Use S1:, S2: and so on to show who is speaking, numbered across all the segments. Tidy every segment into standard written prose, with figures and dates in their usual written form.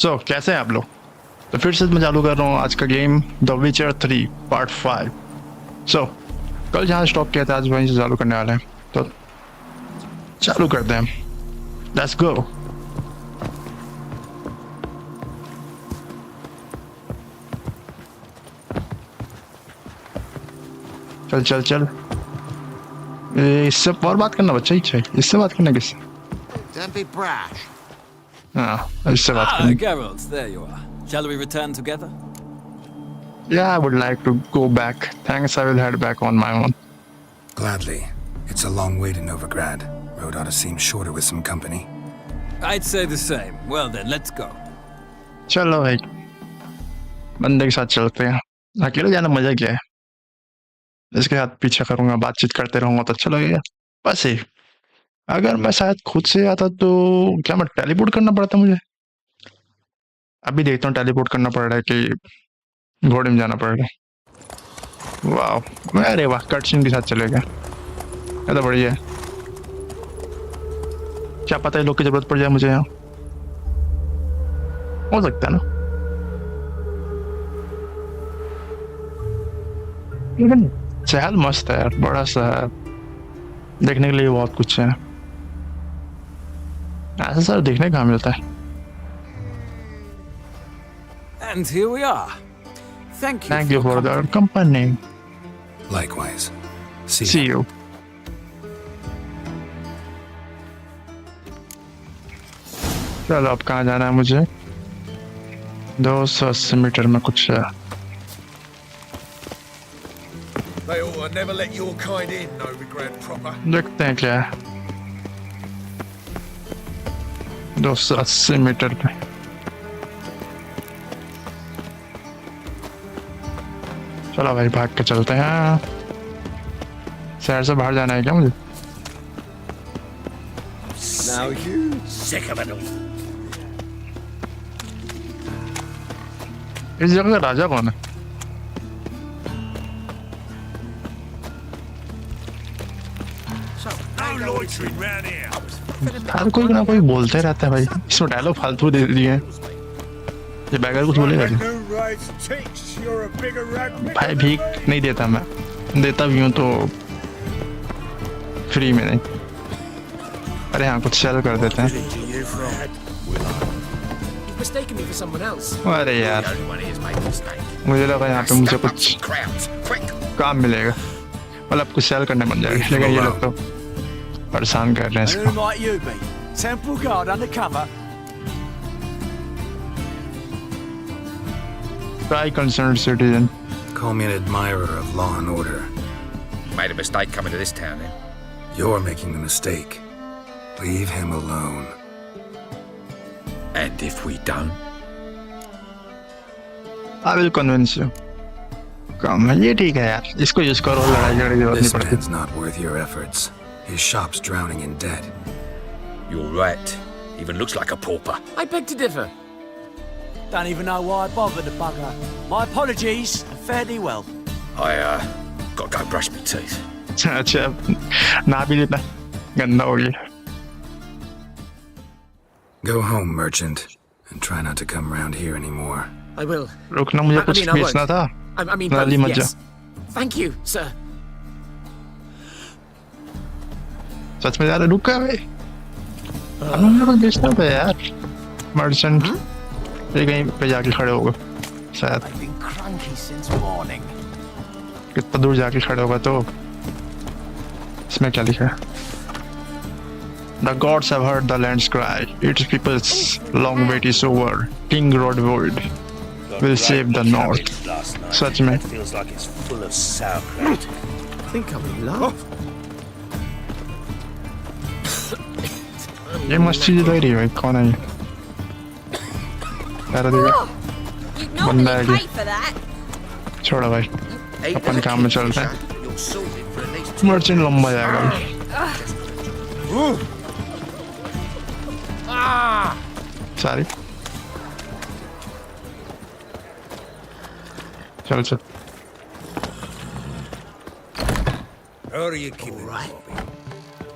S1: कैसे हैं आप लोग? तो फिर से मैं चालू कर रहा हूँ आज का गेम द विचर 3 पार्ट 5। कल जहाँ स्टॉप किया था आज वहीं से चालू करने वाले हैं, तो चालू करते हैं। Let's go. चल चल चल। इससे और बात करना बच्चा, ही इससे बात करना किससे?
S2: Don't be brash.
S1: हाँ, इससे बात करनी।
S3: Geralt, there you are. Shall we return together?
S1: Yeah, I would like to go back. Thanks, I will head back on my own.
S4: Gladly. It's a long way to Novigrad. Road ought to seem shorter with some company.
S3: I'd say the same. Well then, let's go.
S1: चलो भाई, बंदे के साथ चलते हैं। अकेले जाना मजा क्या है? इसके हाथ पीछे करूंगा, बातचीत करते रहूंगा तो अच्छा लगेगा। बस ही अगर मैं शायद खुद से आता तो क्या मैं टेलीपोर्ट करना पड़ता मुझे? अभी देखता हूँ टेलीपोर्ट करना पड़ रहा है कि घोड़े में जाना पड़ रहा है। वाह, अरे वाह, कटसीन के साथ चलेगा, ये तो बढ़िया है। क्या पता है लोग की जरूरत पड़ जाए मुझे, यहाँ हो सकता है ना। लेकिन शहर मस्त है यार, बड़ा सा है, देखने के लिए बहुत कुछ है। ऐसा सर देखने कहाँ मिलता है।
S3: And here we are. Thank
S1: you for the company.
S4: Likewise.
S1: See you. चलो अब कहाँ जाना है मुझे? 280 मीटर में कुछ है।
S2: They ought to never let your kind in, Novigrad proper.
S1: देखते हैं क्या है। 280 मीटर पे चलो भाई, भाग के चलते हैं। शहर से बाहर जाना है क्या मुझे?
S2: Now you sick of it all.
S1: इस जगह का राजा कौन है? हर कोई ना कोई बोलते रहता है भाई, इसमें डायलॉग फालतू दे दिए। ये बैगर कुछ बोलेगा जी? भाई भीख नहीं देता, मैं देता भी हूँ तो फ्री में नहीं। अरे हाँ, कुछ सेल कर देते हैं। अरे यार, मुझे लगा यहाँ पे मुझे कुछ काम मिलेगा, मतलब कुछ सेल करने बन जाएगा, लेकिन ये लोग तो परेशान कर रहे हैं इसको। Try concerned citizen.
S4: Call me an admirer of law and order.
S2: Made a mistake coming to this town, then.
S4: You're making the mistake. Leave him alone.
S2: And if we don't?
S1: I will convince you. काम है ये, ठीक है यार, इसको use करो, लड़ाई झगड़े की जरूरत नहीं
S4: This
S1: पड़ती।
S4: man's not worth your efforts. His shop's drowning in debt.
S2: You're right. Even looks like a pauper.
S5: I beg to differ. Don't even know why I bothered the bugger. My apologies, and fare thee well.
S2: I, gotta go brush my teeth.
S1: अच्छा, ना भी लेना, गंदा हो गया।
S4: Go home, merchant, and try not to come round here anymore.
S5: I will.
S1: रुकना, मुझे कुछ बेचना था।
S5: I mean,
S1: नाली
S5: both,
S1: मत जा।
S5: yes. Thank you, sir.
S1: सच में यार, रुका भाई, हमें कुछ बेचना था यार। मर्चेंट ये कहीं पे जाके खड़े होगा शायद।
S5: I've been cranky since morning.
S1: कितना दूर जाके खड़े होगा तो इसमें क्या लिखा है? The gods have heard the land's cry. Its people's long wait is over. King Rodwood will save the north. सच में?
S6: Feels like it's full of sauerkraut.
S5: I think I'm in love.
S1: ये मस्त चीज़ लग रही है भाई, कौन है ये? यार देखा, बंदा है ये। छोड़ो भाई, अपन काम में चलते हैं। मर्चेंट लंबा जाएगा। सारी चल चल।
S6: How are you keeping, Bobby?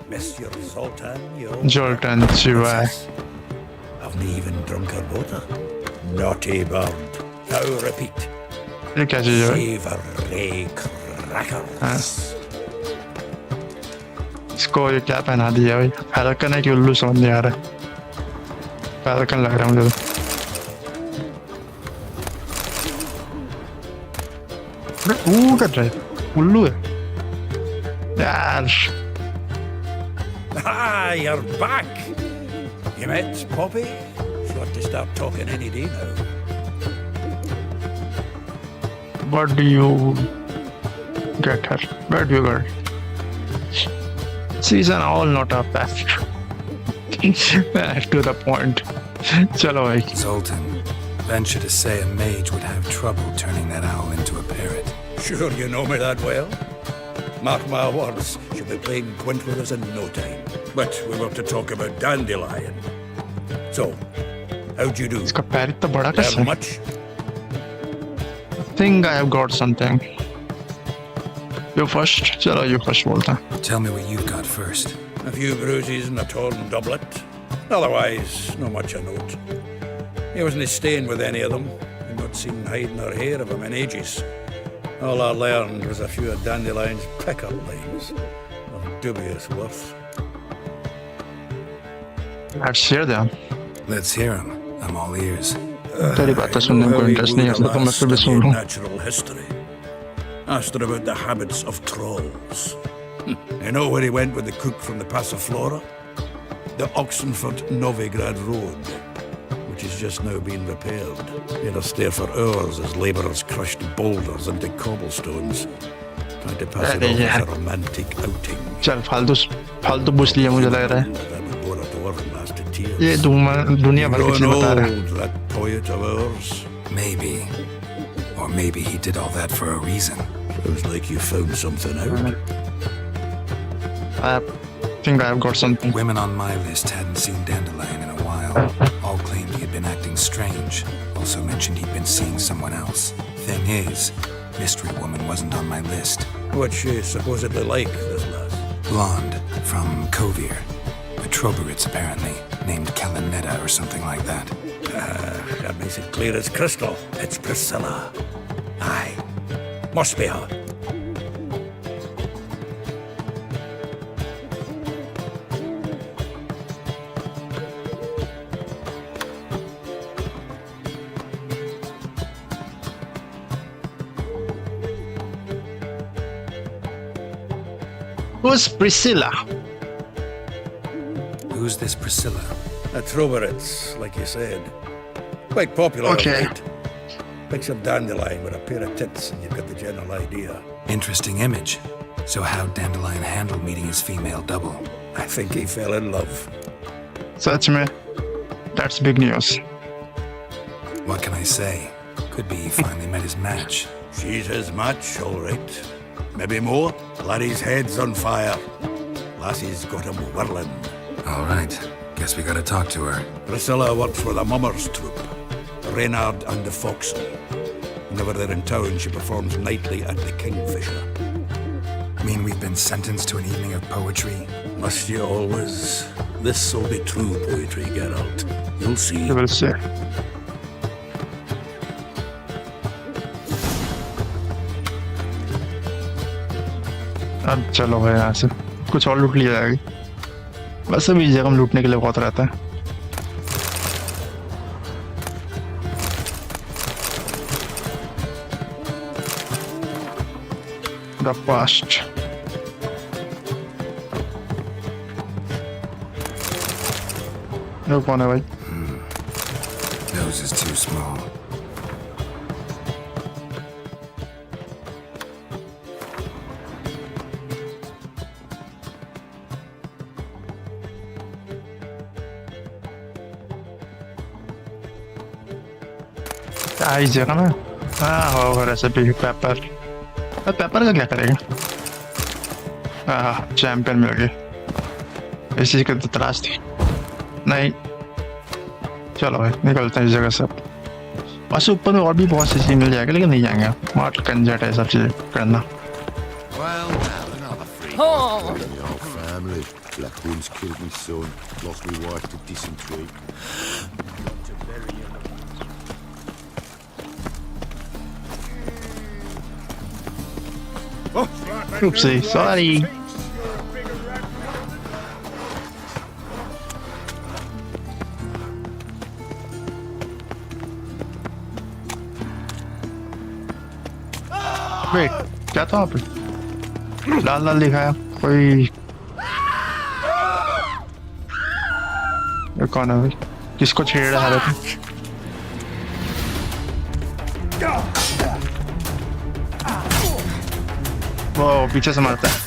S6: Monsieur Zoltan, your
S1: Zoltan, Chihuahua.
S6: Haven't even drunk her water. Naughty bird. Now repeat.
S1: ये क्या चीज है भाई?
S6: Savory crackers.
S1: इसको ये क्या पहना दिया भाई? फैल्कन है कि उल्लू समझ नहीं आ रहा है। फैल्कन लग रहा है मुझे तो। कर रहा है उल्लू है यार।
S6: Ah, you're back. You met Poppy? She ought to start talking any day now.
S1: What do you get her? Where do you get her? She's an all not a pest. To the point. चलो भाई।
S4: Zoltan, venture to say a mage would have trouble turning that owl into a parrot.
S6: Sure you know me that well? Mark my words, she'll be playing Gwent with us in no time. But we were to talk about Dandelion. So, how'd you do?
S1: इसका पैर इतना बड़ा कैसे?
S6: Learn much?
S1: Think I have got something. You first. चलो you first बोलता है।
S4: Tell me what you've got first.
S6: A few bruises and a torn doublet. Otherwise, not much of note. He wasn't staying with any of them. I'd not seen hide nor hair of him in ages. All I learned was a few of Dandelion's pick-up lines of dubious worth.
S1: Let's hear them.
S4: Let's hear him. I'm all ears.
S1: तेरी बातें सुनने में कोई interest नहीं है तो मैं फिर भी सुन लूँ।
S6: Natural history. Asked her about the habits of trolls. You know where he went with the cook from the Passiflora? The Oxenford Novigrad Road, which is just now being repaired. He had to stare for hours as labourers crushed boulders into cobblestones, trying to pass it off as a romantic outing.
S1: चल फालतू पूछ लिया मुझे लग रहा है।
S6: That would bore her to and lasted tears.
S1: ये दुनिया भर की चीजें बता रहा है।
S6: Growing old, that poet of ours.
S4: Maybe. Or maybe he did all that for a reason.
S6: Sounds like you found something out.
S1: I think I have got something.
S4: Women on my list hadn't seen Dandelion in a while. All claimed he had been acting strange. Also mentioned he'd been seeing someone else. Thing is, Mystery Woman wasn't on my list.
S6: What's she supposedly like, this lass?
S4: Blonde, from Kovir. A Troberitz, apparently. Named Kalinetta or something like that.
S6: That makes it clear as crystal. It's Priscilla. Aye. Must be her.
S1: Who's Priscilla?
S4: Who's this Priscilla?
S6: A Troberitz, like you said. Quite popular,
S1: Okay.
S6: right? Picture Dandelion with a pair of tits and you've got the general idea.
S4: Interesting image. So how'd Dandelion handle meeting his female double?
S6: I think he fell in love.
S1: सच में? That's big news.
S4: What can I say? Could be he finally met his match.
S6: She's his match, all right. Maybe more. Laddie's head's on fire. Lassie's got him whirling.
S4: All right. Guess we gotta talk to her.
S6: Priscilla works for the Mummers troupe. Reynard and the Foxen. Whenever they're in town, she performs nightly at the Kingfisher.
S4: Mean we've been sentenced to an evening of poetry?
S6: Must you always? This'll be true poetry, Geralt. You'll see.
S1: You will see. अब चलो भाई यहाँ से कुछ और लूट लिया जाएगी। वैसे भी जगह लूटने के लिए बहुत रहता है। The past. ये कौन है भाई?
S4: Nose is too small.
S1: क्या इस जगह में? हाँ होगा रेसिपी पेपर। पेपर का क्या करेगा? हाँ चैंपियन मिल गई। इसी की तो तलाश थी। नहीं चलो भाई निकलते हैं इस जगह से। बस ऊपर में और भी बहुत सी चीज मिल जाएगी लेकिन नहीं जाएंगे। मार्ट कंजट है सब चीजें करना।
S2: Well, now another free in your family.
S7: Black One's killed me son, lost me wife to dysentery.
S1: Oopsie, sorry. Wait क्या था वहाँ पे लाल लाल लिखा है कोई ये कौन है भाई किसको छेड़ रहा है वो पीछे से मारता है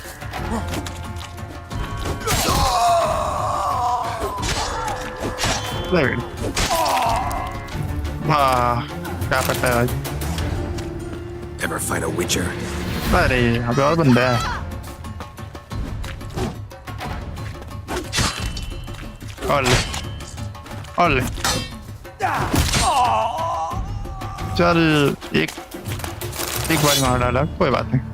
S1: हाँ क्या पता है भाई
S4: Ever fight a witcher?
S1: अरे अबे और बंदा है और ले चल एक बार मार डाला कोई बात नहीं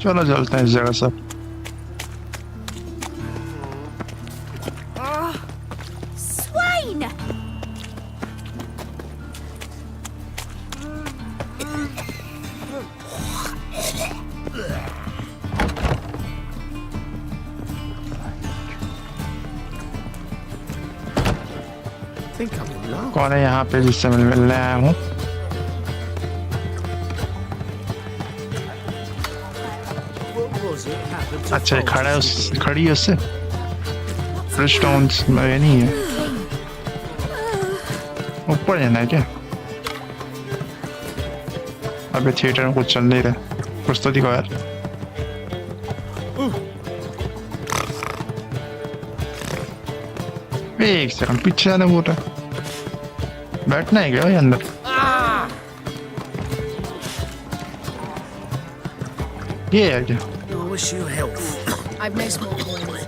S1: चलो चलते हैं इस जगह से
S8: Swain!
S1: कौन है यहाँ पे जिससे मिलने आया हूँ अच्छा ये खड़ा है खड़ी है उससे स्टोन्स में नहीं है ऊपर जाना है क्या अबे थिएटर में कुछ चल नहीं रहा कुछ तो दिखाओ यार एक सेकंड पीछे जाना बोल रहा बैठना है क्या भाई अंदर ये है क्या
S5: Wish you health.
S8: I've no small coins.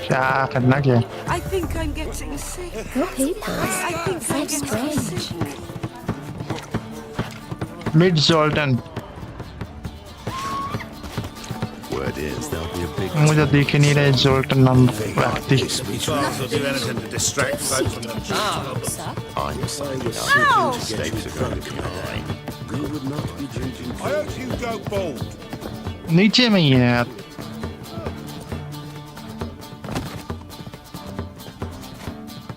S1: क्या करना क्या
S9: I think I'm getting sick.
S8: Your papers.
S9: I think
S8: So
S9: I'm getting
S8: strange.
S9: sick.
S1: Mid जोल्टन
S7: Word is there'll be a big
S1: मुझे दिख ही नहीं रहा जोल्टन नाम व्यक्ति
S2: Bars will do anything to distract folk from themselves.
S7: I'm saying that mistakes are going to be behind. We would not be drinking.
S2: I hope you go bald.
S1: नीचे में ही है यार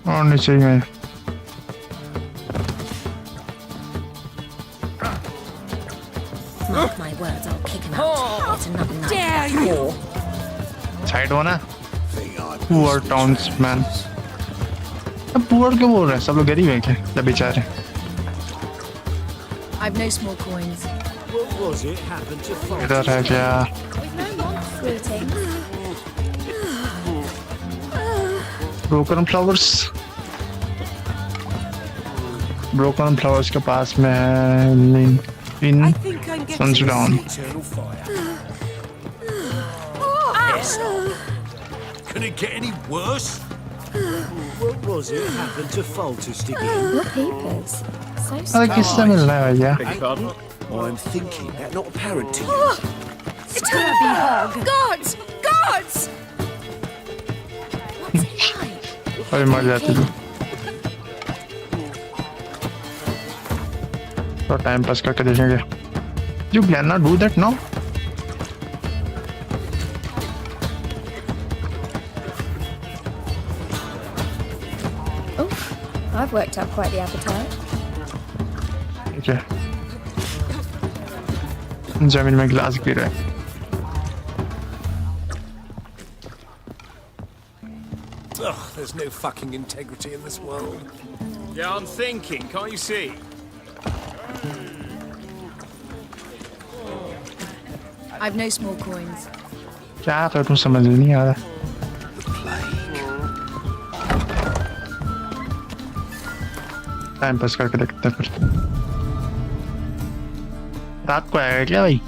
S1: और नीचे ही है
S8: Mark my words, I'll kick him out. It's another night.
S9: Dare you!
S1: Side हो ना poor टाउन्समैन poor क्यों बोल रहे हैं सब लोग गरीब हैं क्या या बेचारे
S8: I've no small coins.
S5: What was it happened to Fox?
S1: इधर है क्या
S8: We've no want greetings.
S1: Broken flowers के पास में है इन
S9: I think I'm getting
S1: Sundown.
S5: Eternal fire.
S2: Can it get any worse?
S5: What was it happened to Folters again?
S8: Your papers. So
S1: अरे
S8: strange.
S1: किससे मिलना है भैया
S5: I'm thinking that not apparent to you.
S8: Scrubby hog. Gods! Gods! What's it like?
S1: अरे मर जाती है तो टाइम पास करके देखेंगे You cannot do that now.
S8: Oof. I've worked up quite the appetite.
S1: ठीक है जमीन में गिलास गिर रहा है
S3: Ugh, there's no fucking integrity in this world. Yeah, I'm thinking, can't you see?
S8: I've no small coins.
S1: क्या करूं समझ नहीं आ रहा टाइम पास करके देखते हैं फिर रात को आएगा क्या भाई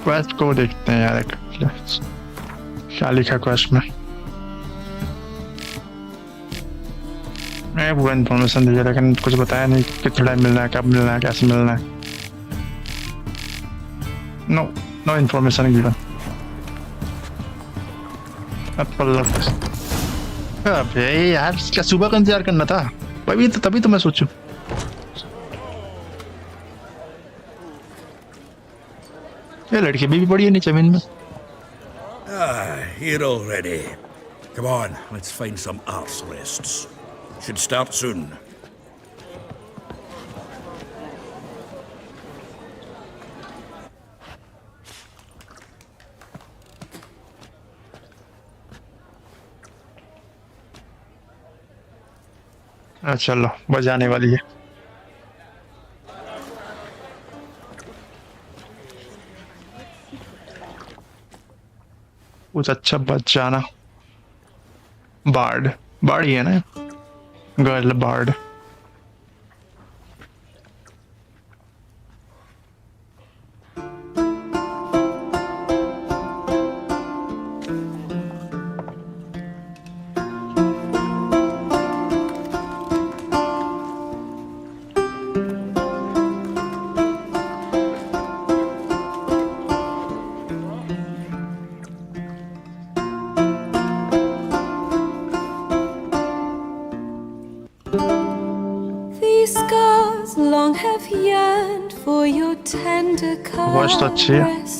S1: क्वेस्ट को देखते हैं यार, क्या लिखा क्वेस्ट में। मैं पूरा इन्फॉर्मेशन दिया लेकिन कुछ बताया नहीं कितना टाइम मिलना है, कब मिलना है, कैसे मिलना है। No information given. अबे यार क्या सुबह का इंतजार करना था भाई, तभी तो मैं सोचूं। ये लड़की भी पड़ी है नीचे जमीन में।
S6: Here already. Come on, let's find some arse rests. Should start soon.
S1: चलो बजाने वाली है। कुछ अच्छा बजाना। बार्ड ही है ना, girl bard.
S9: These scars long have yearned for your tender
S1: आवाज तो अच्छी है।
S9: caress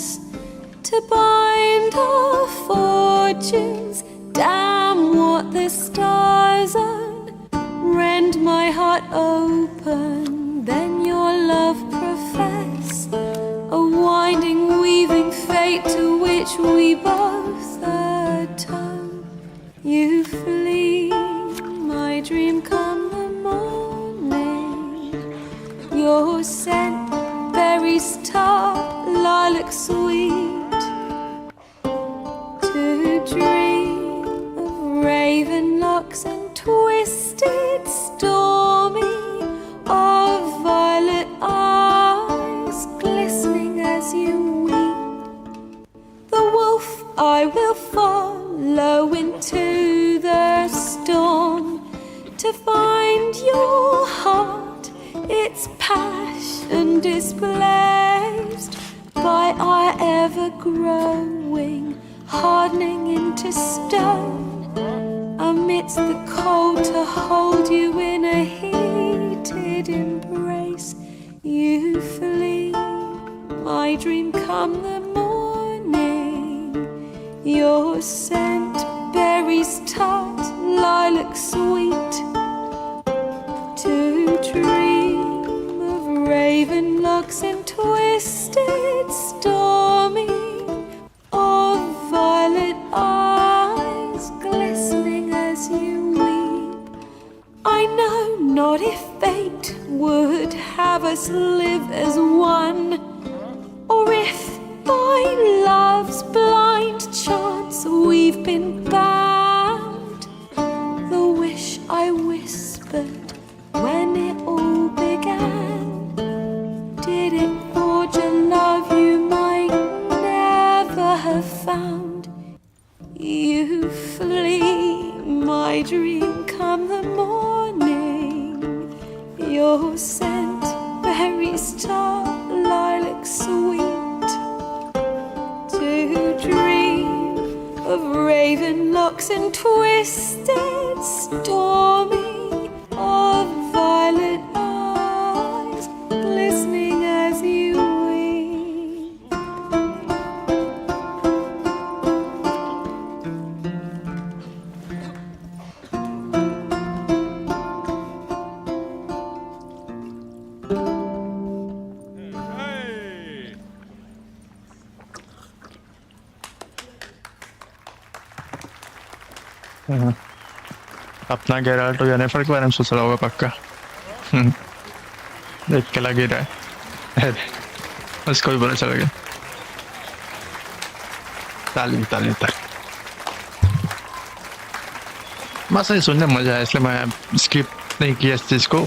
S9: to bind our fortunes. Damn what the stars are. Rend my heart open, then your love profess. A winding, weaving fate to which we both atone. You flee, my dream come the morning. Your scent, berries tart, lilac sweet. To dream of raven locks and twisted, stormy, of violet eyes glistening as you weep. The wolf I will follow into the storm to find your heart, its passion displaced by our ever-growing, hardening into stone. Amidst the cold to hold you in a heated embrace, you flee, my dream come the morning. Your scent, berries tart, lilac sweet. To dream of raven locks and twisted, stormy, of violet eyes glistening as you weep. I know not if fate would have us live as one, or if by love's blind chance we've been bound. The wish I whispered when it all began, did it forge a love you might never have found? You flee, my dream come the morning. Your scent, berries tart, lilac sweet. To dream of raven locks and twisted, stormy, of violet eyes glistening as you weep.
S1: अपना Geralt और Yennefer के बारे में सोच रहा होगा पक्का। देख के लग ही रहा है। उसको भी पता चल गया। ताली ताली ताली। बस ये सुनने में मजा आया, इसलिए मैं स्किप नहीं किया इस चीज़ को,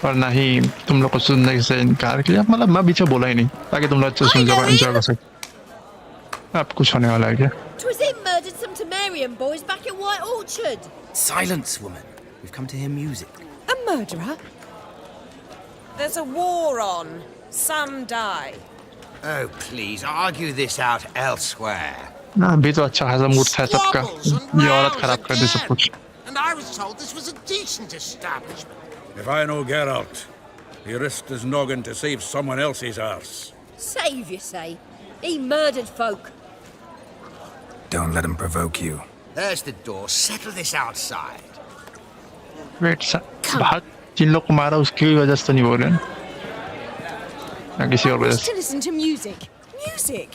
S1: और ना ही तुम लोग को सुनने से इनकार किया। मतलब मैं बीच में बोला ही नहीं ताकि तुम लोग अच्छे सुन जाओ, एंजॉय कर सको। अब कुछ होने वाला है क्या?
S10: Twas him murdered some Temerian boys back at White Orchard.
S11: Silence, woman. We've come to hear music.
S10: A murderer?
S12: There's a war on. Some die.
S11: Oh, please, argue this out elsewhere.
S1: ना अभी तो अच्छा खासा mood था सबका, ये औरत खराब कर दी सब कुछ.
S3: And I was told this was a decent establishment.
S6: If I know Geralt, he risked his noggin to save someone else's arse.
S10: Save, you say? He murdered folk.
S4: Don't let him provoke you.
S11: There's the door. Settle this outside.
S1: Wait बाहर जिन लोग को मारा उसकी वजह से तो नहीं बोल रहे हैं, ना किसी और वजह से.
S10: To listen to music. Music?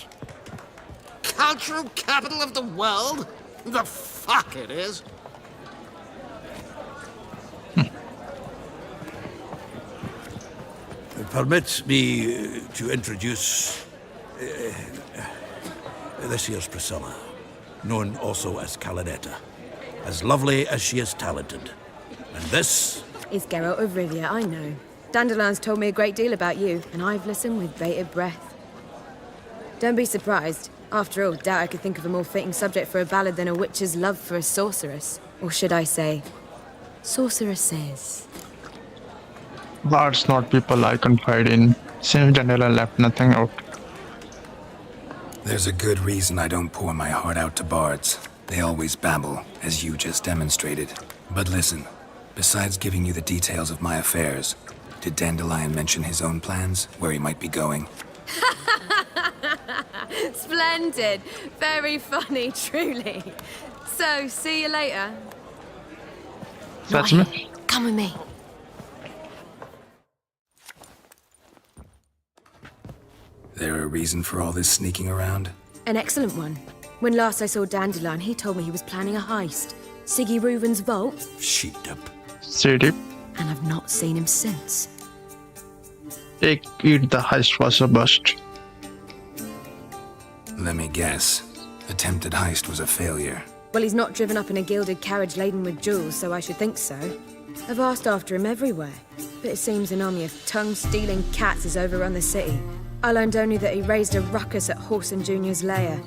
S3: Cultural capital of the world? The fuck it is.
S6: Permit me to introduce this here's Priscilla, known also as Calinetta. As lovely as she is talented. And this
S13: is Geralt of Rivia, I know. Dandelion's told me a great deal about you, and I've listened with bated breath. Don't be surprised. After all, doubt I could think of a more fitting subject for a ballad than a witch's love for a sorceress. Or should I say, sorceresses.
S1: Bards not people I confide in. Since Dandelion left nothing out.
S4: There's a good reason I don't pour my heart out to bards. They always babble, as you just demonstrated. But listen, besides giving you the details of my affairs, did Dandelion mention his own plans, where he might be going?
S13: Splendid. Very funny, truly. So, see you later.
S1: That's me.
S13: Come with me.
S4: There a reason for all this sneaking around?
S13: An excellent one. When last I saw Dandelion, he told me he was planning a heist. Siggy Reuven's vault.
S6: sheet up.
S1: City.
S13: And I've not seen him since.
S1: Eat the heist was a bust.
S4: Let me guess. Attempted heist was a failure.
S13: Well, he's not driven up in a gilded carriage laden with jewels, so I should think so. I've asked after him everywhere, but it seems an army of tongue-stealing cats has overrun the city. I learned only that he raised a ruckus at Whoreson Jr.'s lair.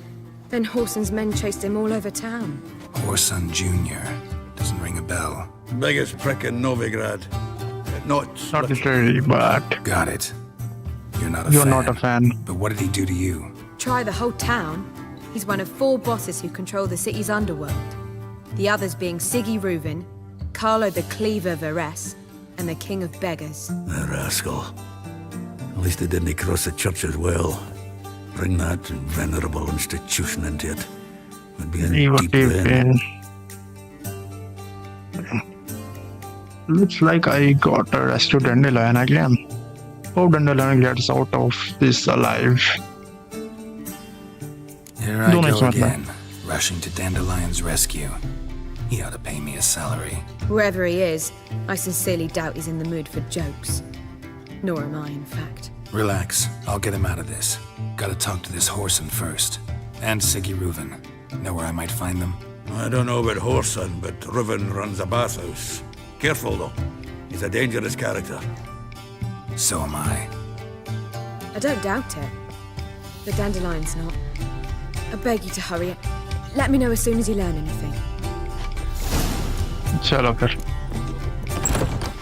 S13: Then Whoreson's men chased him all over town.
S4: Whoreson Jr. Doesn't ring a bell.
S6: Biggest prick in Novigrad.
S1: Not literally, but...
S4: Got it. You're not a fan. But what did he do to you?
S13: Try the whole town. He's one of 4 bosses who control the city's underworld. The others being Siggy Reuven, Carlo the Cleaver Varese, and the King of Beggars.
S6: The rascal. At least he didn't cross the church as well. Bring that venerable institution into it. Would be in deep pain.
S1: Looks like I got a rescue Dandelion again. Hope Dandelion gets out of this alive.
S4: Here I go again, rushing to Dandelion's rescue. He ought to pay me a salary.
S13: Wherever he is, I sincerely doubt he's in the mood for jokes. Nor am I, in fact.
S4: Relax, I'll get him out of this. Gotta talk to this Whoreson first. And Siggy Reuven. Know where I might find them?
S6: I don't know about Whoreson, but Reuven runs a bathhouse. Careful though, he's a dangerous character.
S4: So am I.
S13: I don't doubt it. But Dandelion's not. I beg you to hurry it. Let me know as soon as you learn anything.
S1: Chalo fir.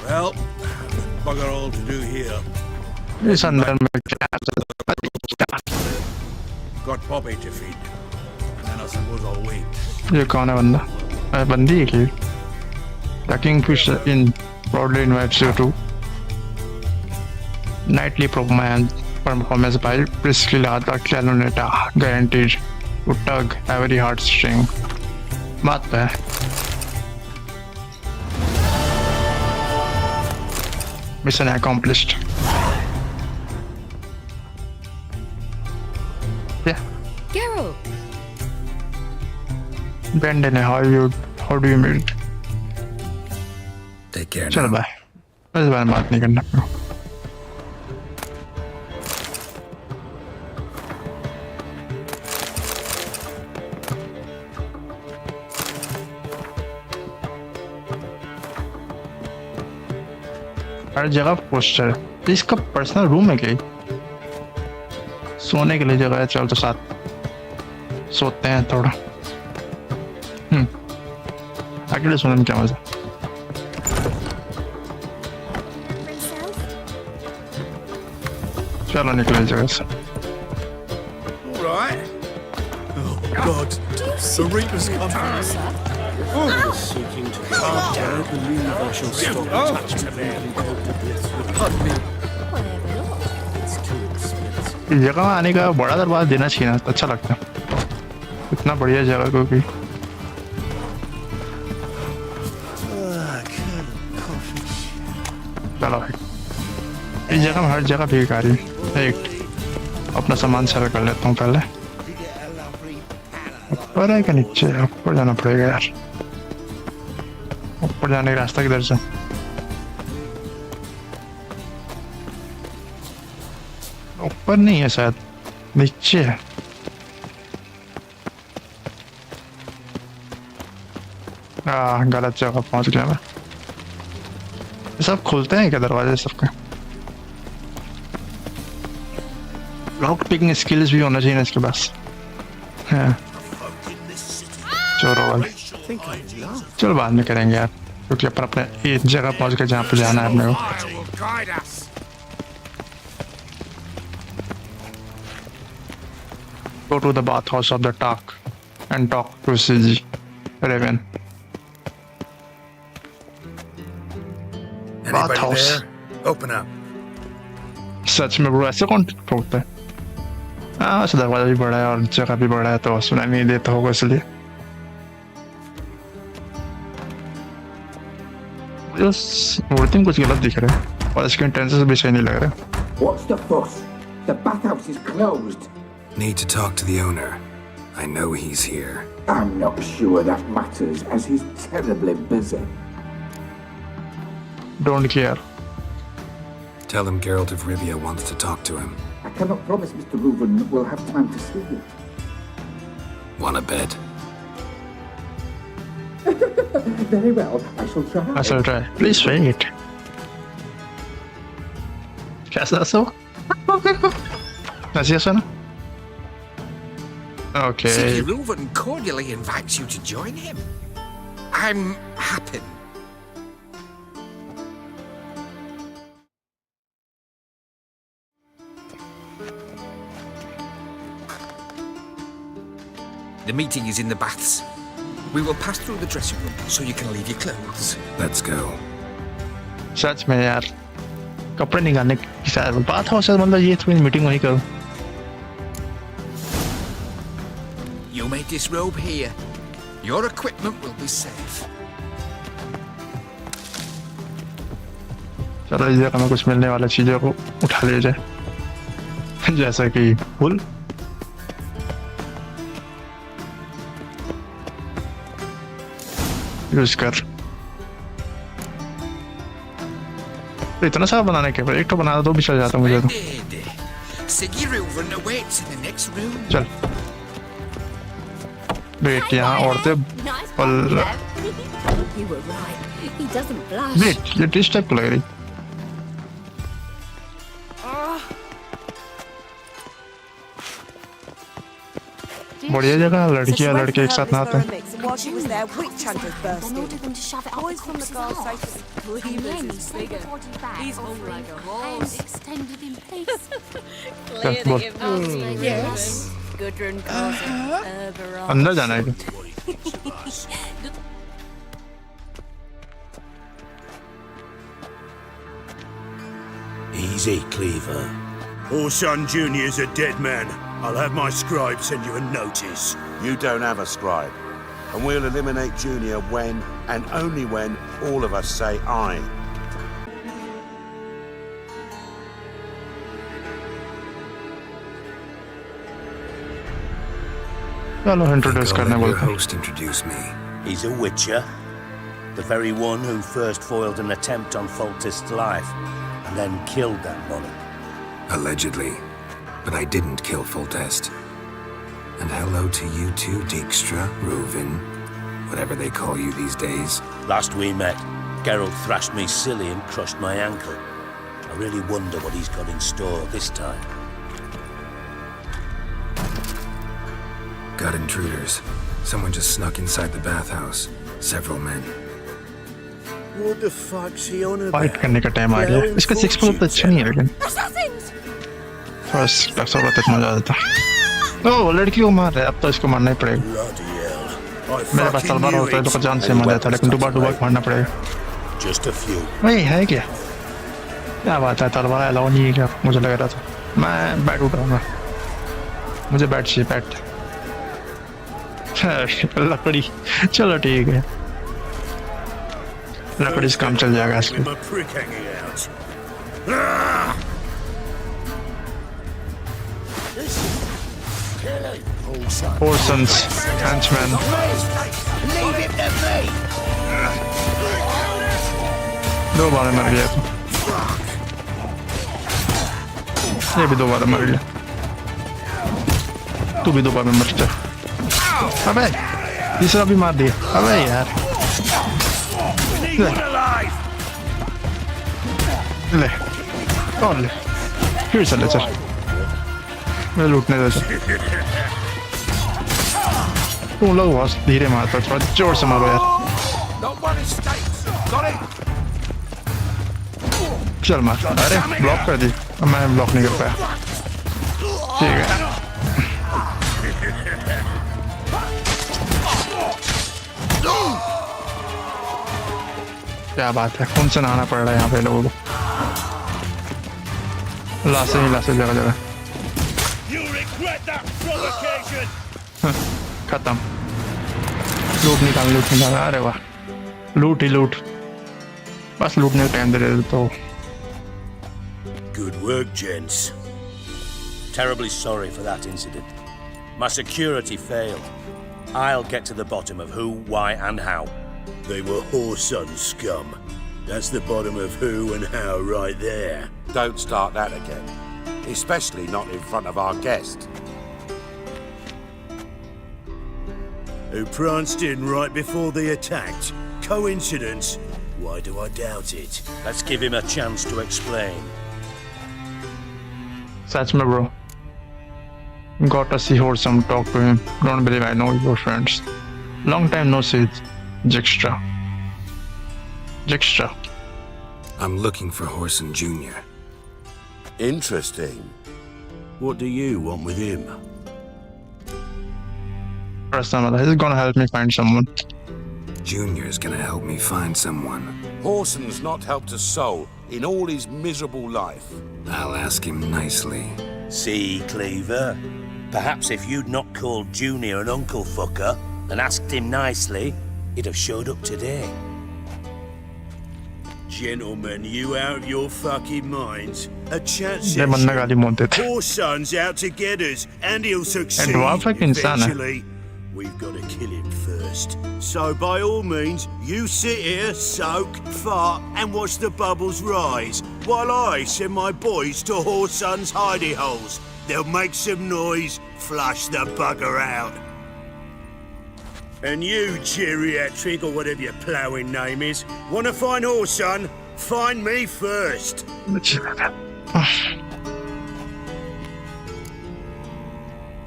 S6: Well, bugger all to do here.
S1: इस अंदर में
S6: Got Poppy to feed. And I suppose I'll wait.
S1: ये कौन है बंदा? बंदी है कि? The Kingfisher Inn proudly invites you to nightly performance by Priscilla the Clarinetta, guaranteed to tug every heartstring. बात पे है. Mission accomplished. Yeah.
S13: Geralt!
S1: Brendan, how do you meet?
S4: Take care
S1: चलो
S4: now.
S1: बाय. इस बार बात नहीं करना. हर जगह poster. इसका पर्सनल रूम है क्या? सोने के लिए जगह है. चल तो साथ. सोते हैं थोड़ा। अकेले सोने में क्या मजा। चलो निकले जगह से।
S2: All right. Oh, God. The Reaper's coming.
S7: Seeking to calm down. I believe I shall stop touching the
S2: Pardon me.
S7: It's too expensive.
S1: इस जगह में आने का बड़ा दरवाजा देना चाहिए ना, अच्छा लगता है। इतना बढ़िया जगह को भी। चलो इस जगह में हर जगह भिखारी। एक अपना सामान सेल कर लेता हूँ पहले। ऊपर है क्या नीचे? ऊपर जाना पड़ेगा यार। ऊपर जाने का रास्ता किधर से? ऊपर नहीं है शायद, नीचे है। गलत जगह पहुंच गया मैं। ये सब खुलते हैं क्या दरवाजे सबके? लॉक पिकिंग स्किल्स भी होना चाहिए ना इसके पास। हाँ। चोरों वाले। चलो बाद में करेंगे यार, क्योंकि अपन अपने ये जगह पहुंच के जहाँ पे जाना है अपने को। Go to the bathhouse of the Talk and talk to Skellige, Raven.
S2: Anybody
S1: Bathhouse.
S2: there? Open up.
S1: सच में ब्रो ऐसे कौन ठोकता है? हाँ वैसे दरवाजा भी बड़ा है और जगह भी बड़ा है तो सुनाई नहीं देता होगा इसलिए। उस मूर्ति में कुछ गलत दिख रहा है और इसके इंटेंसेस भी सही नहीं लग रहा।
S14: What's the fuss? The bathhouse is closed.
S4: Need to talk to the owner. I know he's here.
S14: I'm not sure that matters, as he's terribly busy.
S1: Don't care.
S4: Tell him Geralt of Rivia wants to talk to him.
S14: I cannot promise Mr. Reuven will have time to see you.
S4: Want a bed?
S14: Very well, I shall try.
S1: I shall try. Please wait. कैसा सो? ऐसे ऐसा ना? Okay.
S11: Sir Reuven cordially invites you to join him. I'm happy. The meeting is in the baths. We will pass through the dressing room so you can leave your clothes.
S4: Let's go.
S1: सच में यार कपड़े निकालने की शायद बात हो सकता, मतलब ये थोड़ी मीटिंग वही करो।
S11: You may disrobe here. Your equipment will be safe.
S1: चलो इस जगह में कुछ मिलने वाला चीजों को उठा ले जाए, जैसा कि फूल। यूज कर। तो इतना सारा बनाने के बाद एक तो बना दो भी चल जाता मुझे तो। चल वेट, यहाँ औरतें वेट, ये डिश टाइप को लग रही। बढ़िया जगह, लड़कियां लड़के एक साथ नहाते हैं।
S12: While she was there, witch hunters burst in. Boys from the guard say he's bigger. He's all like a horse.
S8: Extended in peace.
S12: Yes.
S8: Gudrun calls it Herberon.
S1: अंदर जाना है क्या?
S6: Easy, Cleaver. Orson Jr.'s a dead man. I'll have my scribe send you a notice.
S15: You don't have a scribe. And we'll eliminate Junior when, and only when, all of us say aye.
S1: चलो introduce करने
S4: Your
S1: बोलते हैं।
S4: host introduce me.
S7: He's a witcher. The very one who first foiled an attempt on Foltest's life, and then killed that monarch.
S4: Allegedly. But I didn't kill Foltest. And hello to you too, Dijkstra, Reuven, whatever they call you these days.
S7: Last we met, Geralt thrashed me silly and crushed my ankle. I really wonder what he's got in store this time.
S4: got intruders. Someone just snuck inside the bathhouse. Several men.
S7: What the fuck's he on about?
S1: Fight करने का time आ गया इसका six pack तो अच्छा नहीं है लेकिन first class वाला तक मजा आता ओह लड़की को मार रहा है अब तो इसको मारना ही पड़ेगा मेरे पास तलवार होता है तो जान से मार जाता लेकिन दोबारा मारना पड़ेगा नहीं है क्या बात है तलवार अलाउ नहीं है क्या मुझे लग रहा था मैं बैट उठाऊंगा मुझे बैट चाहिए बैट लकड़ी चलो ठीक है लकड़ी से काम चल जाएगा इसके Horsons, henchmen.
S7: Leave it to me.
S1: दो बार मर गया तू ये भी दो बार मर गया तू भी दो बार में मर जा अबे तीसरा भी मार दिया अबे यार ले और ले फिर से ले चल मैं लूटने दे तुम लोग बहुत धीरे मारते हो थोड़ा जोर से मारो यार चल मार अरे ब्लॉक कर दी अब मैं ब्लॉक नहीं कर पाया ठीक है क्या बात है कौन से नहाना पड़ रहा है यहाँ पे लोगों को लाशें ही लाशें जगह जगह खत्म लूट निकाल अरे वाह लूट ही लूट बस लूटने का टाइम दे रहे तो
S7: Good work, gents. Terribly sorry for that incident. My security failed. I'll get to the bottom of who, why, and how.
S16: They were whoreson scum. That's the bottom of who and how right there.
S15: Don't start that again. Especially not in front of our guest.
S16: Who pranced in right before they attacked. Coincidence? Why do I doubt it?
S7: Let's give him a chance to explain.
S1: That's my bro. Got to see Wholesome, talk to him. Don't believe I know your friends. Long time no see. Jixtra.
S4: I'm looking for Wholesome Jr.
S15: Interesting.
S16: What do you want with him?
S1: He's gonna help me find someone.
S4: Junior's gonna help me find someone.
S15: Horson's not helped a soul in all his miserable life.
S4: I'll ask him nicely.
S7: See, Cleaver? Perhaps if you'd not called Junior an uncle fucker and asked him nicely, he'd have showed up today.
S16: Gentlemen, you out of your fucking minds? A chat
S1: ये बंदा गाली मोड़ देता है.
S16: Horson's out to get us, and he'll succeed
S1: dwarf एक इंसान है.
S16: eventually. We've got to kill him first. So by all means, you sit here, soak, fart, and watch the bubbles rise, while I send my boys to Horson's hidey holes. They'll make some noise, flush the bugger out. And you, geriatric, or whatever your ploughing name is, want to find Horson? Find me first.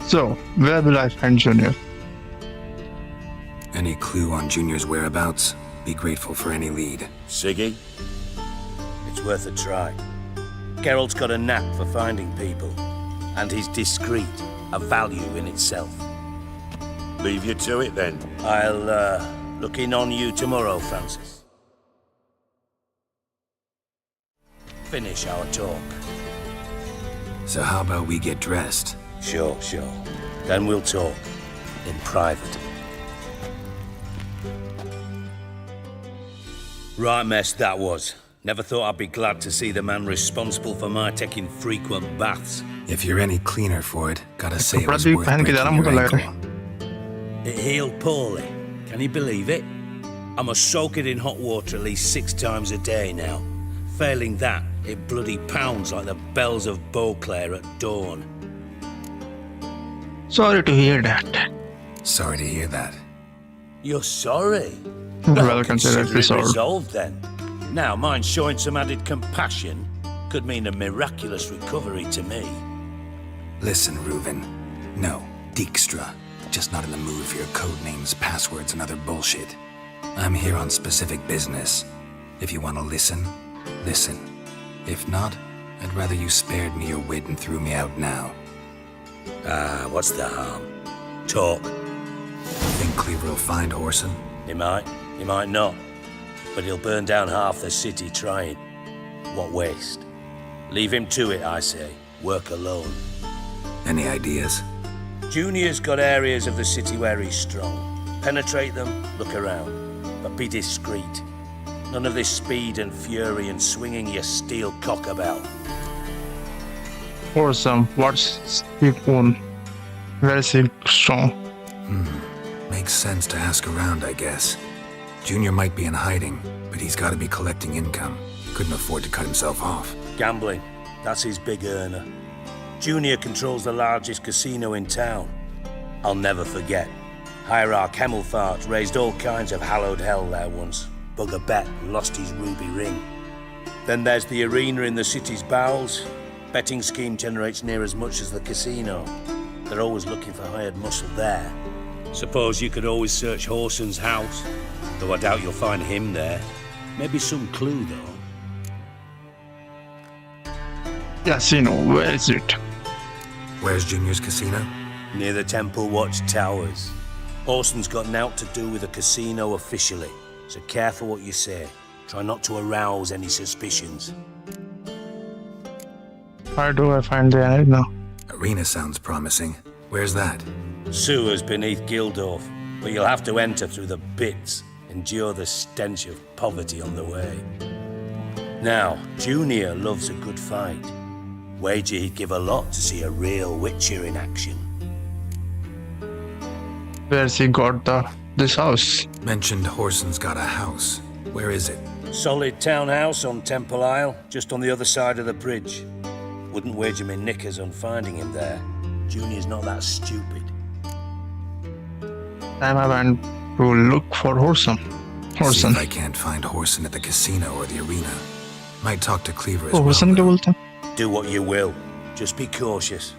S1: So, where will I find Junior?
S4: Any clue on Junior's whereabouts? Be grateful for any lead.
S7: Siggy? It's worth a try. Geralt's got a knack for finding people, and he's discreet, a value in itself.
S15: Leave you to it then.
S7: I'll look in on you tomorrow, Francis. Finish our talk.
S4: So how about we get dressed?
S7: Sure. Then we'll talk in private. Right mess that was. Never thought I'd be glad to see the man responsible for my taking frequent baths.
S4: If you're any cleaner for it, gotta say it was
S1: कपड़ा
S4: worth
S1: पहन के जा रहा हूँ
S4: breaking
S1: मुझे
S4: your
S1: लग रहा
S4: ankle.
S1: है.
S7: It healed poorly. Can you believe it? I must soak it in hot water at least 6 times a day now. Failing that, it bloody pounds like the bells of Beauclair at dawn.
S1: Sorry to hear that.
S4: Sorry to hear that.
S7: You're sorry?
S1: Well considered
S7: Consider it
S1: resolved.
S7: resolved then. Now, mine showing some added compassion could mean a miraculous recovery to me.
S4: Listen, Reuven. No, Dijkstra. just not in the mood for your code names, passwords, and other bullshit. I'm here on specific business. If you want to listen, listen. If not, I'd rather you spared me your wit and threw me out now.
S7: What's the harm? Talk.
S4: Think Cleaver will find Whoreson?
S7: He might not. But he'll burn down half the city trying. What waste? Leave him to it, I say. Work alone.
S4: Any ideas?
S7: Junior's got areas of the city where he's strong. Penetrate them, look around. But be discreet. None of this speed and fury and swinging your steel cock about.
S1: Whoreson, what's Steve on? Where is he strong?
S4: Makes sense to ask around, I guess. Junior might be in hiding, but he's got to be collecting income. Couldn't afford to cut himself off.
S7: Gambling. That's his big earner. Junior controls the largest casino in town. I'll never forget. Hierarch Hemmelfart raised all kinds of hallowed hell there once. Bugger bet and lost his ruby ring. Then there's the arena in the city's bowels. Betting scheme generates near as much as the casino. They're always looking for hired muscle there. Suppose you could always search Whoreson's house. Though I doubt you'll find him there. Maybe some clue, though.
S1: Casino, where is it?
S4: Where's Junior's casino?
S7: Near the Temple Watch Towers. Whoreson's got naught to do with the casino officially, so careful what you say. Try not to arouse any suspicions.
S1: Where do I find the arena?
S4: Arena sounds promising. Where's that?
S7: Sewers beneath Gildorf, but you'll have to enter through the bits, endure the stench of poverty on the way. Now, Junior loves a good fight. Wager he'd give a lot to see a real Witcher in action.
S1: Where's he got this house?
S4: Mentioned Whoreson's got a house. Where is it?
S7: Solid townhouse on Temple Isle, just on the other side of the bridge. Wouldn't wager me knickers on finding him there. Junior's not that stupid.
S1: Time I went to look for Whoreson.
S4: See if I can't find Whoreson at the casino or the arena. Might talk to Cleaver as well.
S1: Whoreson के बोलते हैं?
S7: Do what you will. Just be cautious.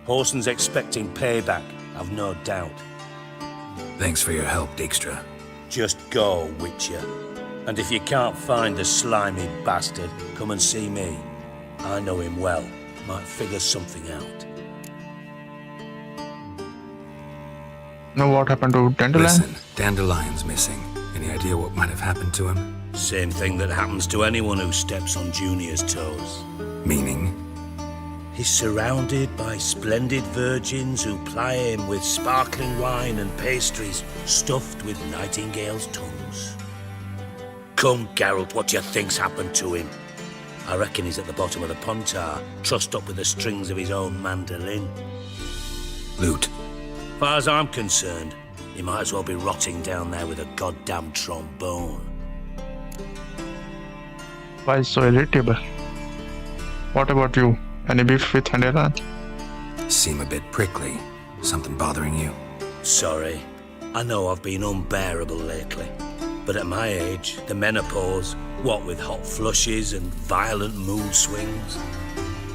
S7: Whoreson's expecting payback, I've no doubt.
S4: Thanks for your help, Dijkstra.
S7: Just go, Witcher. And if you can't find the slimy bastard, come and see me. I know him well. Might figure something out.
S1: Know what happened to Dandelion?
S4: Listen, Dandelion's missing. Any idea what might have happened to him?
S7: Same thing that happens to anyone who steps on Junior's toes.
S4: Meaning?
S7: He's surrounded by splendid virgins who ply him with sparkling wine and pastries stuffed with nightingales' tongues. Come, Geralt, what do you think's happened to him? I reckon he's at the bottom of the Pontar, trussed up with the strings of his own mandolin.
S4: Loot.
S7: Far as I'm concerned, he might as well be rotting down there with a goddamn trombone.
S1: Why so irritable? What about you? Any beef with Dandelion?
S4: Seem a bit prickly. Something bothering you?
S7: Sorry. I know I've been unbearable lately. But at my age, the menopause, what with hot flushes and violent mood swings.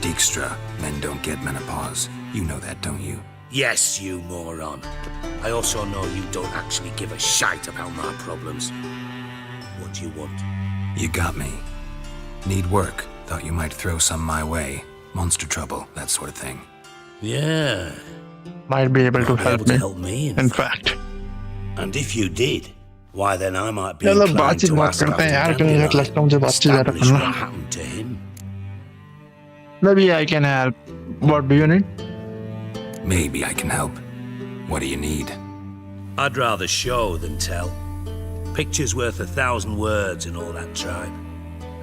S4: Dijkstra, men don't get menopause. You know that, don't you?
S7: Yes, you moron. I also know you don't actually give a shite about my problems. What do you want?
S4: You got me. Need work. Thought you might throw some my way. Monster trouble, that sort of thing.
S7: Yeah.
S1: Might be able to help me. In fact.
S7: And if you did, why then I might be
S1: चलो
S7: inclined
S1: बातचीत
S7: to
S1: बात
S7: ask
S1: करते
S7: about
S1: हैं यार क्यों नहीं लगता मुझे बातचीत ज़्यादा
S7: establish what
S1: करना.
S7: happened to him.
S1: Maybe I can help. What do you need?
S4: Maybe I can help. What do you need?
S7: I'd rather show than tell. Picture's worth 1,000 words and all that tribe.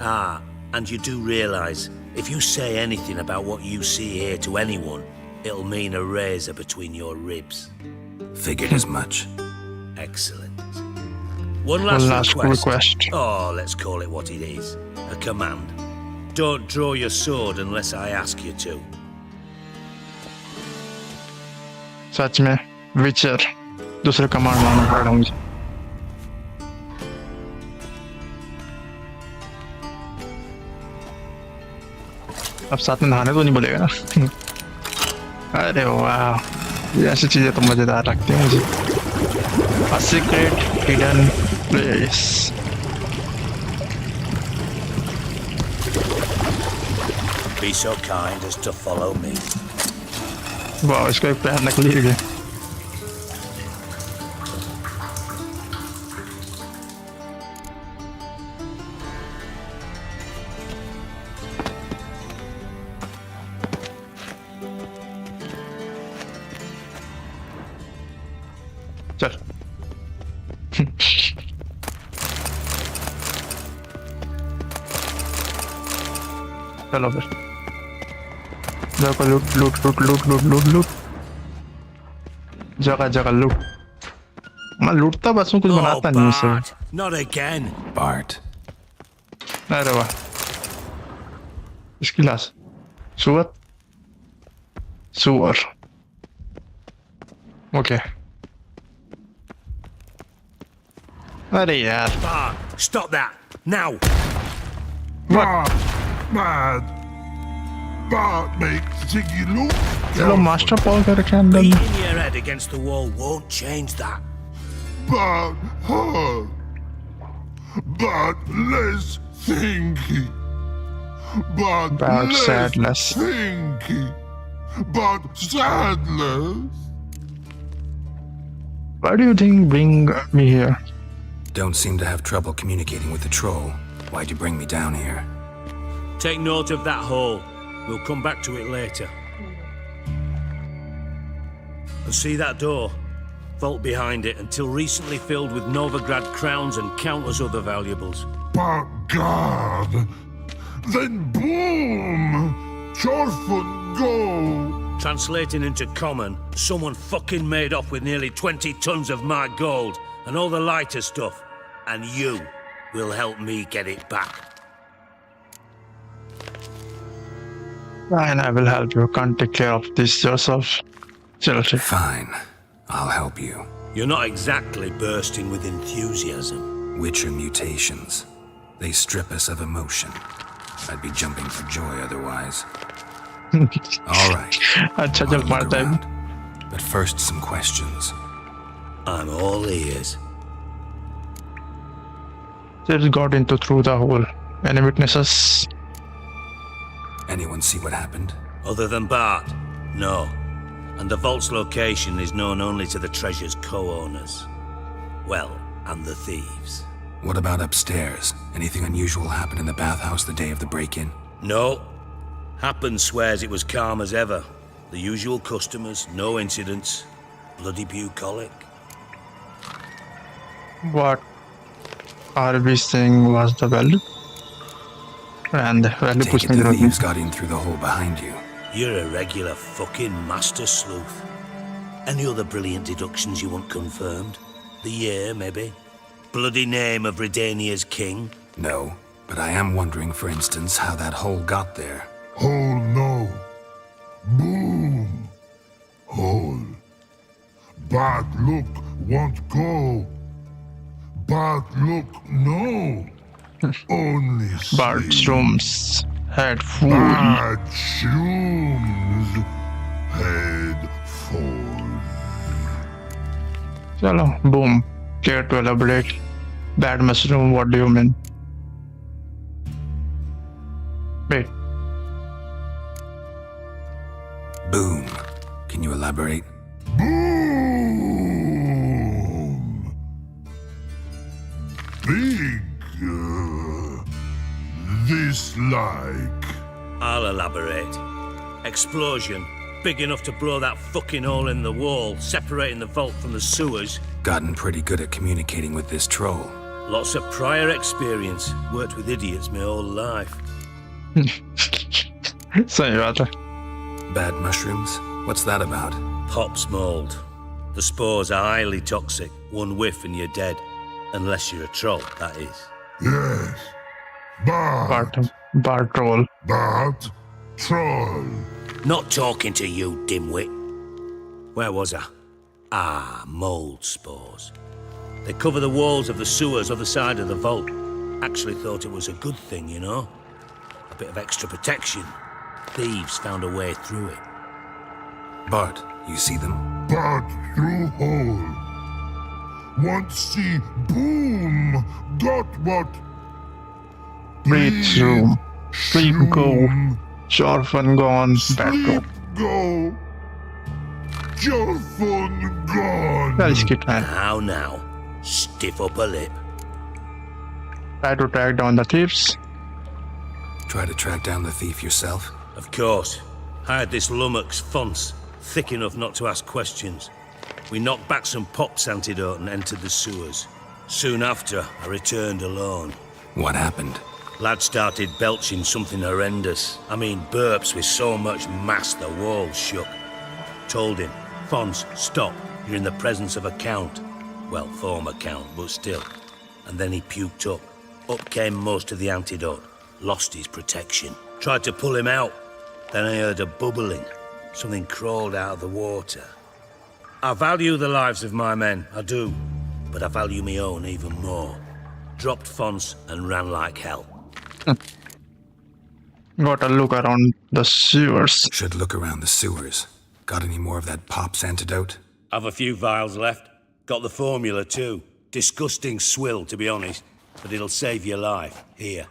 S7: Ah, and you do realize, if you say anything about what you see here to anyone, it'll mean a razor between your ribs.
S4: Figured as much.
S7: Excellent. One last
S1: request.
S7: Oh, let's call it what it is. A command. Don't draw your sword unless I ask you to.
S1: सच में विचर दूसरे command मारना पड़ रहा मुझे. अब साथ में नहाने तो नहीं बोलेगा ना. अरे वाह ये ऐसी चीजें तो मजेदार लगती हैं मुझे. A secret hidden place.
S7: Be so kind as to follow me.
S1: वाह, इसका एक पैर नकली है. चल. चलो फिर. जगह लूट. जगह लूट. मैं लूटता बस हूँ, कुछ बनाता नहीं उससे.
S7: Not again.
S4: Bart.
S1: अरे वाह. इसकी लाश. सुअर. ओके. अरे यार.
S7: Bart, stop that now.
S6: Bart makes Ziggy look.
S1: चलो मास्टर पॉल कर रखे अंदर.
S7: Beating your head against the wall won't change that.
S6: But hard. But less thinky. But less
S1: sadness.
S6: thinky. But sadness.
S1: Why do you think bring me here?
S4: Don't seem to have trouble communicating with the troll. Why'd you bring me down here?
S7: Take note of that hole. We'll come back to it later. And see that door? Vault behind it, until recently filled with Novigrad crowns and countless other valuables.
S6: But God. Then boom! Chorfoot go!
S7: Translating into common, someone fucking made off with nearly 20 tons of my gold and all the lighter stuff. And you will help me get it back.
S1: And I will help you. Can't take care of this yourself. Chelsea.
S4: Fine. I'll help you.
S7: You're not exactly bursting with enthusiasm.
S4: Witcher mutations. They strip us of emotion. I'd be jumping for joy otherwise. All right.
S1: अच्छा चल मारता है.
S4: But first, some questions.
S7: I'm all ears.
S1: Just got into through the hole. Any witnesses?
S4: Anyone see what happened?
S7: Other than Bart? No. And the vault's location is known only to the treasure's co-owners. Well, and the thieves.
S4: What about upstairs? Anything unusual happen in the bathhouse the day of the break-in?
S7: No. Happen swears it was calm as ever. The usual customers, no incidents. Bloody bucolic.
S1: What are we saying was the value? And the value
S4: Take it the thieves got in through the hole behind you.
S7: You're a regular fucking master sleuth. Any other brilliant deductions you want confirmed? The year, maybe? Bloody name of Redania's king?
S4: No, but I am wondering, for instance, how that hole got there.
S6: Hole no. Boom. Hole. Bad look won't go. Bad look no. Only
S1: Bart's rooms had food.
S6: Bad shoes had food.
S1: Chalo, boom. Care to elaborate? Bad mushroom, what do you mean? Wait.
S4: Boom. Can you elaborate?
S6: Boom. Big. Dislike.
S7: I'll elaborate. Explosion. Big enough to blow that fucking hole in the wall, separating the vault from the sewers.
S4: Gotten pretty good at communicating with this troll.
S7: Lots of prior experience. Worked with idiots my whole life.
S1: सही बात है.
S4: Bad mushrooms? What's that about?
S7: Pop's mold. The spores are highly toxic. One whiff and you're dead. Unless you're a troll, that is.
S6: Yes. Bart
S1: troll.
S6: Bart troll.
S7: Not talking to you, dimwit. Where was I? Ah, mold spores. They cover the walls of the sewers other side of the vault. Actually thought it was a good thing, you know? A bit of extra protection. Thieves found a way through it.
S4: Bart, you see them?
S17: part through hole. Want see boom, got what?
S1: Breathe through. Sleep go. Orphan gone. Back go.
S17: Go. Jorfun gone.
S1: That is good, man.
S7: Now. Stiff upper lip.
S1: Try to track down the thieves.
S4: Try to track down the thief yourself?
S7: Of course. I had this lummox Fons, thick enough not to ask questions. We knocked back some pops antidote and entered the sewers. Soon after, I returned alone.
S4: What happened?
S7: Lad started belching something horrendous. I mean, burps with so much mass the walls shook. Told him, Fons, stop. You're in the presence of a count. Well, former count, but still. And then he puked up. Up came most of the antidote. Lost his protection. Tried to pull him out. Then I heard a bubbling. Something crawled out of the water. I value the lives of my men, I do. But I value my own even more. Dropped Fons and ran like hell.
S1: Got a look around the sewers.
S4: Should look around the sewers. Got any more of that Pops antidote?
S7: I've a few vials left. Got the formula too. Disgusting swill, to be honest. But it'll save your life. Here.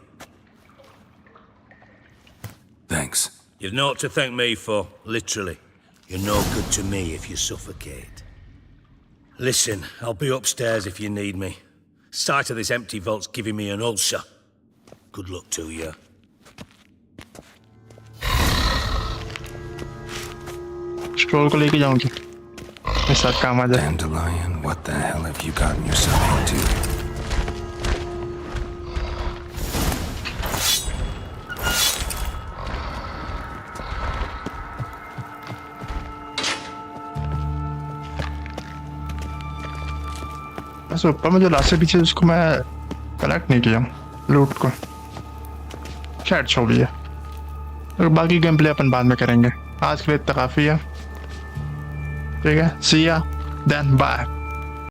S4: Thanks.
S7: You've naught to thank me for, literally. You're no good to me if you suffocate. Listen, I'll be upstairs if you need me. Sight of this empty vault's giving me an ulcer. Good luck to you.
S1: Scroll को लेके जाऊंगी मेरे साथ काम आ जाए.
S4: Dandelion, what the hell have you gotten yourself into?
S1: बस ऊपर में जो लास्ट से पीछे उसको मैं कलेक्ट नहीं किया लूट को. शायद छो भी है. और बाकी गेम प्ले अपन बाद में करेंगे. आज के लिए इतना काफी है. ठीक है. See ya. Then bye.